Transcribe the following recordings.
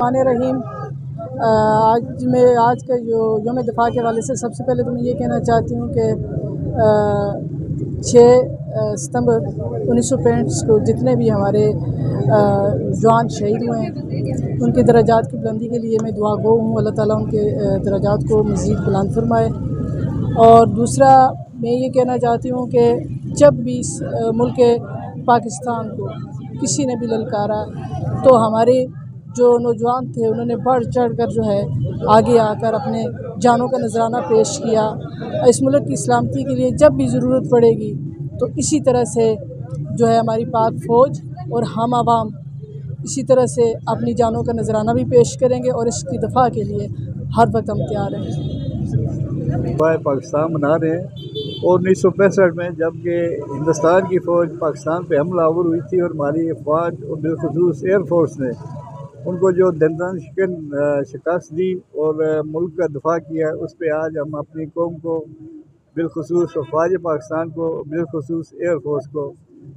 रहीम। आज का जो यौम दिफा के हवाले से सबसे पहले तो मैं ये कहना चाहती हूँ कि 6 सितंबर 1965 को जितने भी हमारे जवान शहीद हुए हैं उनके दर्जात की बुलंदी के लिए मैं दुआ गो हूँ। अल्लाह ताला उनके दर्जात को मज़ीद बुलंद फरमाए। और दूसरा मैं ये कहना चाहती हूँ कि जब भी इस मुल्क पाकिस्तान को किसी ने भी ललकारा तो हमारे जो नौजवान थे उन्होंने बढ़ चढ़ कर जो है आगे आकर अपने जानों का नजराना पेश किया। इस मुल्क की सलामती के लिए जब भी ज़रूरत पड़ेगी तो इसी तरह से जो है हमारी पाक फ़ौज और हम आवाम इसी तरह से अपनी जानों का नजराना भी पेश करेंगे और इसकी दफ़ा के लिए हर वक्त हम तैयार हैं। पाकिस्तान मना रहे हैं। और 1965 में जबकि हिंदुस्तान की फ़ौज पाकिस्तान पे हमलावर हुई थी और हमारी फ़ौज और बिलखुसूस एयरफोर्स ने उनको जो दंदन शिकस्त दी और मुल्क का दफा किया, उस पर आज हम अपनी कौम को बिलखुसूस फ़ौज पाकिस्तान को बिलखुसूस एयरफोर्स को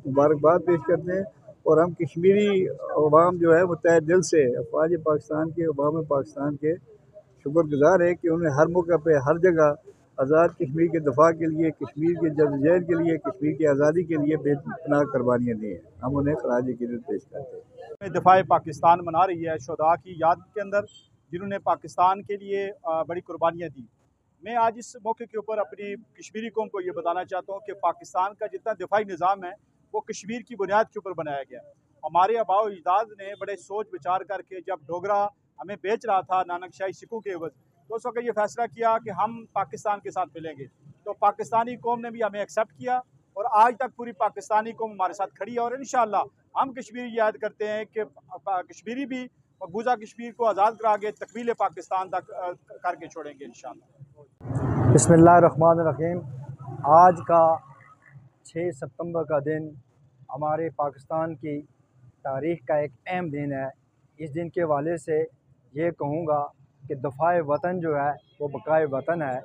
मुबारकबाद पेश करते हैं। और हम कश्मीरी अवाम जो है वो तहे दिल से फ़ौज पाकिस्तान के अवाम पाकिस्तान के शुक्रगुज़ार है कि उन्हें हर मौका पे हर जगह आज़ाद कश्मीर के दफा के लिए, कश्मीर के जद्दोजहद के लिए, कश्मीर की आज़ादी के लिए बेपनाह कुर्बानियाँ दी हैं। हम उन्हें खराज अक़ीदत पेश करते हैं। दिफाए पाकिस्तान मना रही है शुहदा की याद के अंदर, जिन्होंने पाकिस्तान के लिए बड़ी कुर्बानियाँ दी। मैं आज इस मौके के ऊपर अपनी कश्मीरी कौम को ये बताना चाहता हूँ कि पाकिस्तान का जितना दिफाई निज़ाम है वो कश्मीर की बुनियाद के ऊपर बनाया गया। हमारे आबाओ अजदाद ने बड़े सोच विचार करके जब डोगरा हमें बेच रहा था नानकशाही सिखों के एवज, तो उस वक्त ये फैसला किया कि हम पाकिस्तान के साथ मिलेंगे। तो पाकिस्तानी कौम ने भी हमें एक्सेप्ट किया और आज तक पूरी पाकिस्तानी कौम हमारे साथ खड़ी है। और इंशाअल्लाह हम कश्मीरी याद करते हैं कि कश्मीरी भी मकबूजा कश्मीर को आज़ाद करा के तकमील पाकिस्तान तक करके छोड़ेंगे इंशाअल्लाह। बिस्मिल्लाहिर्रहमानिर्रहीम। आज का 6 सितंबर का दिन हमारे पाकिस्तान की तारीख़ का एक अहम दिन है। इस दिन के हवाले से ये कहूँगा कि दफ़ाए वतन जो है वो बक़ाए वतन है,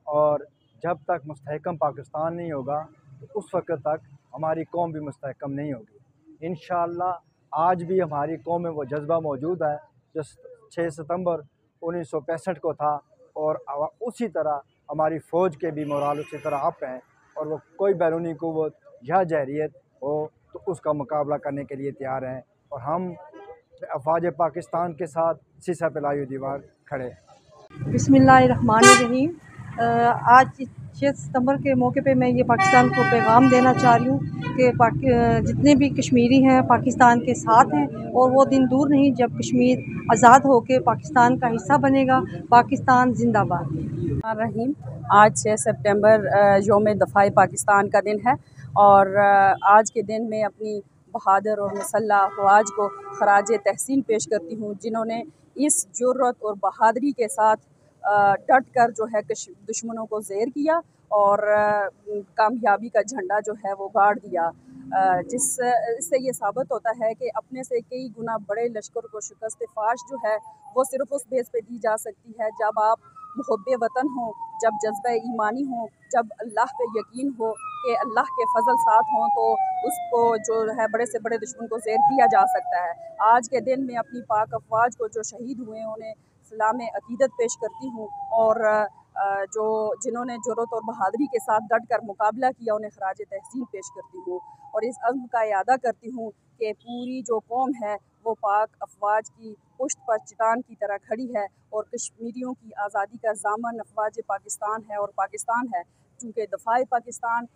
और जब तक मुस्तहकम पाकिस्तान नहीं होगा तो उस वक़्त तक हमारी कौम भी मुस्तहकम नहीं होगी। इंशाअल्लाह आज भी हमारी कौम में वो जज्बा मौजूद है जो 6 सितंबर 1965 को था, और उसी तरह हमारी फ़ौज के भी मोराल उसी तरह अप हैं, और वो कोई बैरूनी क़ुव्वत या जहरियत हो तो उसका मुकाबला करने के लिए तैयार हैं। और हम फ़ौज पाकिस्तान के साथ सीसा पे लाई हुई दीवार खड़े हैं। बिस्मिल्लाहिर्रहमानिर्रहीम। आज 6 सितंबर के मौके पे मैं ये पाकिस्तान को पैगाम देना चाह रही हूँ कि जितने भी कश्मीरी हैं पाकिस्तान के साथ हैं, और वो दिन दूर नहीं जब कश्मीर आज़ाद होकर पाकिस्तान का हिस्सा बनेगा। पाकिस्तान जिंदाबाद। रहीम। आज 6 सितंबर यौम दफ़ाए पाकिस्तान का दिन है, और आज के दिन में अपनी बहादुर और मुसल्लह अफ़वाज को खराज तहसीन पेश करती हूँ, जिन्होंने इस जुर्रत और बहादुरी के साथ डट कर जो है दुश्मनों को ज़ेर किया और कामयाबी का झंडा जो है वो गाड़ दिया। इससे ये साबित होता है कि अपने से कई गुना बड़े लश्कर को शिकस्त फाश जो है वो सिर्फ उस बेस पे दी जा सकती है जब आप मुहब्बे वतन हो, जब जज्बा ईमानी हो, जब अल्लाह पे यकीन हो कि अल्लाह के फजल साथ हों, तो उसको जो है बड़े से बड़े दुश्मन को ज़ेर किया जा सकता है। आज के दिन में अपनी पाक अफवाज को जो शहीद हुए उन्हें सलाम अकीदत पेश करती हूँ, और जिन्होंने जुर्रत और बहादुरी के साथ डट कर मुकाबला किया उन्हें खराज तहसीन पेश करती हूँ। और इस अज़्म का इरादा करती हूँ कि पूरी जो कौम है वो पाक अफवाज की पुश्त पर चट्टान की तरह खड़ी है, और कश्मीरियों की आज़ादी का ज़ामन अफवाज पाकिस्तान है और पाकिस्तान है। चूँकि दफ़ाए पाकिस्तान